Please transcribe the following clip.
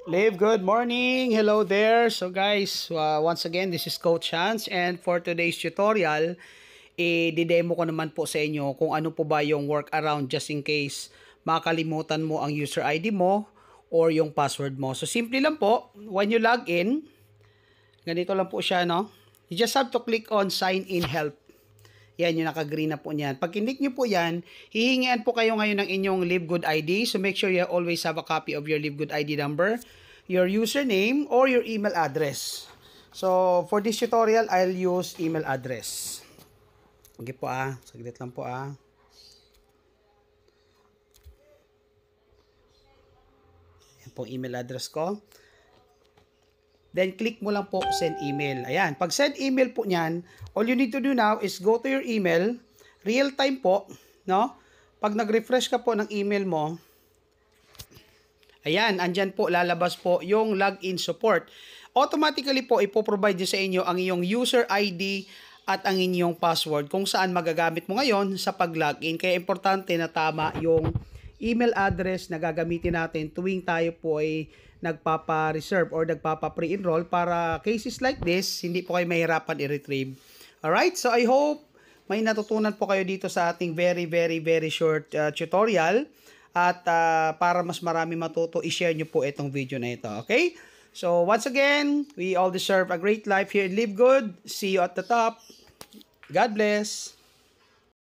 Live, good morning. Hello there. So guys, once again, this is Coach Hans, and for today's tutorial, i-demo ko naman po sa inyo kung ano po ba yung workaround just in case makalimutan mo ang user ID mo or yung password mo. So simple lang po, when you log in, ganito lang po siya, no? You just have to click on sign in help. Yan, yung naka-green na po niyan. Pag click nyo po yan, hihingian po kayo ngayon ng inyong LiveGood ID. So make sure you always have a copy of your LiveGood ID number, your username, or your email address. So for this tutorial, I'll use email address. Okay po saglit lang po Yan po email address ko. Then, click mo lang po send email. Ayan. Pag send email po niyan, all you need to do now is go to your email. Real time po, no? Pag nag-refresh ka po ng email mo, ayan, andyan po, lalabas po yung login support. Automatically po, ipoprovide nyo sa inyo ang iyong user ID at ang inyong password kung saan magagamit mo ngayon sa pag-login. Kaya importante na tama yung email address na gagamitin natin tuwing tayo po ay nagpapa-reserve or nagpapa-pre-enroll para cases like this, hindi po kayo mahirapan i-retrieve. Alright, so I hope may natutunan po kayo dito sa ating very short tutorial. At para mas marami matuto, i-share nyo po itong video na ito. Okay? So once again, we all deserve a great life here in Live Good. See you at the top. God bless.